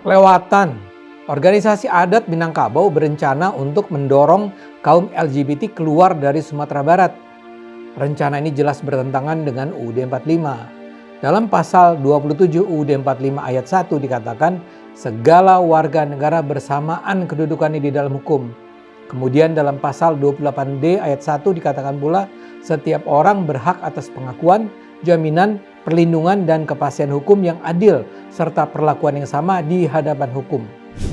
Kelewatan. Organisasi adat Minangkabau berencana untuk mendorong kaum LGBT keluar dari Sumatera Barat. Rencana ini jelas bertentangan dengan UUD 45. Dalam pasal 27 UUD 45 ayat 1 dikatakan segala warga negara bersamaan kedudukannya di dalam hukum. Kemudian dalam pasal 28D ayat 1 dikatakan pula setiap orang berhak atas pengakuan, jaminan, perlindungan dan kepastian hukum yang adil serta perlakuan yang sama di hadapan hukum.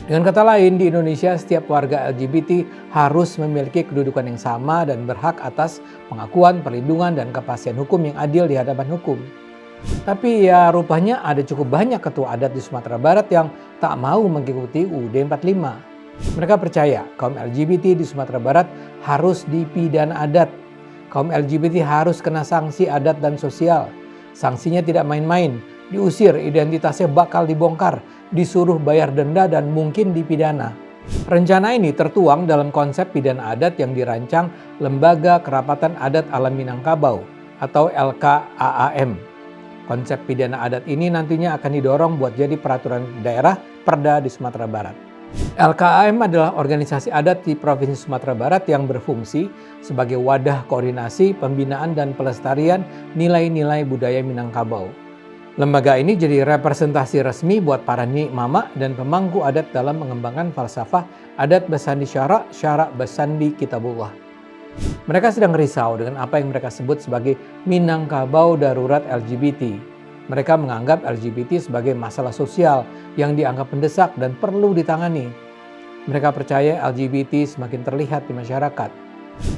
Dengan kata lain, di Indonesia setiap warga LGBT harus memiliki kedudukan yang sama dan berhak atas pengakuan, perlindungan dan kepastian hukum yang adil di hadapan hukum. Tapi ya rupanya ada cukup banyak ketua adat di Sumatera Barat yang tak mau mengikuti UUD 45. Mereka percaya kaum LGBT di Sumatera Barat harus dipidana adat. Kaum LGBT harus kena sanksi adat dan sosial. Sanksinya tidak main-main, diusir, identitasnya bakal dibongkar, disuruh bayar denda dan mungkin dipidana. Rencana ini tertuang dalam konsep pidana adat yang dirancang Lembaga Kerapatan Adat Alam Minangkabau atau LKAAM. Konsep pidana adat ini nantinya akan didorong buat jadi peraturan daerah Perda di Sumatera Barat. LKAM adalah organisasi adat di Provinsi Sumatera Barat yang berfungsi sebagai wadah koordinasi, pembinaan, dan pelestarian nilai-nilai budaya Minangkabau. Lembaga ini jadi representasi resmi buat para nyi mama dan pemangku adat dalam mengembangkan falsafah adat Basandi Syarak Basandi Kitabullah. Mereka sedang risau dengan apa yang mereka sebut sebagai Minangkabau Darurat LGBT. Mereka menganggap LGBT sebagai masalah sosial yang dianggap mendesak dan perlu ditangani. Mereka percaya LGBT semakin terlihat di masyarakat.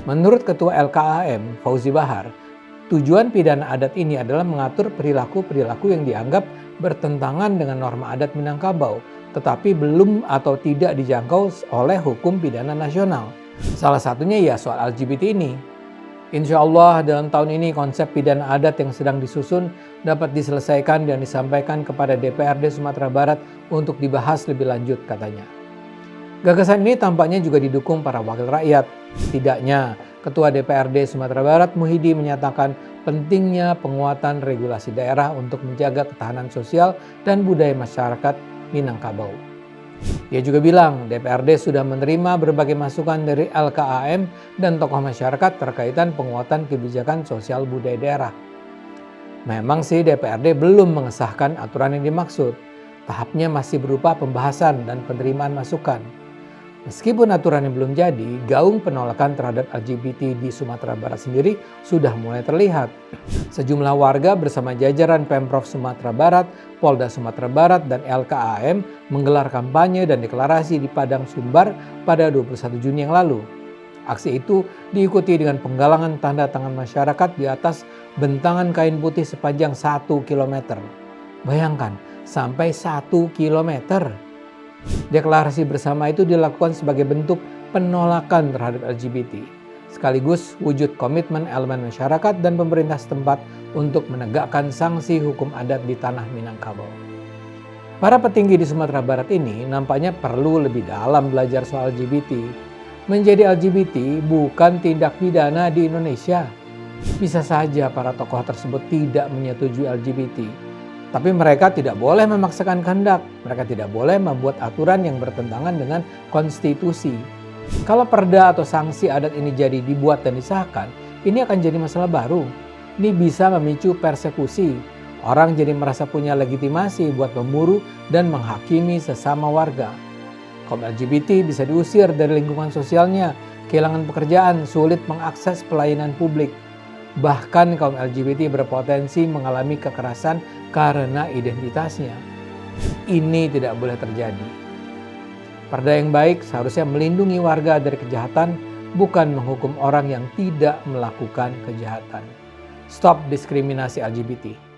Menurut Ketua LKAM, Fauzi Bahar, tujuan pidana adat ini adalah mengatur perilaku-perilaku yang dianggap bertentangan dengan norma adat Minangkabau, tetapi belum atau tidak dijangkau oleh hukum pidana nasional. Salah satunya ya soal LGBT ini. Insya Allah dalam tahun ini konsep pidana adat yang sedang disusun dapat diselesaikan dan disampaikan kepada DPRD Sumatera Barat untuk dibahas lebih lanjut katanya. Gagasan ini tampaknya juga didukung para wakil rakyat. Setidaknya Ketua DPRD Sumatera Barat Muhidi menyatakan pentingnya penguatan regulasi daerah untuk menjaga ketahanan sosial dan budaya masyarakat Minangkabau. Dia juga bilang DPRD sudah menerima berbagai masukan dari LKAM dan tokoh masyarakat terkaitan penguatan kebijakan sosial budaya daerah. Memang sih DPRD belum mengesahkan aturan yang dimaksud. Tahapnya masih berupa pembahasan dan penerimaan masukan. Meskipun aturan yang belum jadi, gaung penolakan terhadap LGBT di Sumatera Barat sendiri sudah mulai terlihat. Sejumlah warga bersama jajaran Pemprov Sumatera Barat, Polda Sumatera Barat, dan LKAM menggelar kampanye dan deklarasi di Padang Sumbar pada 21 Juni yang lalu. Aksi itu diikuti dengan penggalangan tanda tangan masyarakat di atas bentangan kain putih sepanjang 1 km. Bayangkan, sampai 1 km. Deklarasi bersama itu dilakukan sebagai bentuk penolakan terhadap LGBT, sekaligus wujud komitmen elemen masyarakat dan pemerintah setempat untuk menegakkan sanksi hukum adat di tanah Minangkabau. Para petinggi di Sumatera Barat ini nampaknya perlu lebih dalam belajar soal LGBT. Menjadi LGBT bukan tindak pidana di Indonesia. Bisa saja para tokoh tersebut tidak menyetujui LGBT. Tapi mereka tidak boleh memaksakan kehendak. Mereka tidak boleh membuat aturan yang bertentangan dengan konstitusi. Kalau perda atau sanksi adat ini jadi dibuat dan disahkan, ini akan jadi masalah baru. Ini bisa memicu persekusi. Orang jadi merasa punya legitimasi buat memburu dan menghakimi sesama warga. Kaum LGBT bisa diusir dari lingkungan sosialnya, kehilangan pekerjaan, sulit mengakses pelayanan publik. Bahkan kaum LGBT berpotensi mengalami kekerasan karena identitasnya. Ini tidak boleh terjadi. Perda yang baik seharusnya melindungi warga dari kejahatan, bukan menghukum orang yang tidak melakukan kejahatan. Stop diskriminasi LGBT.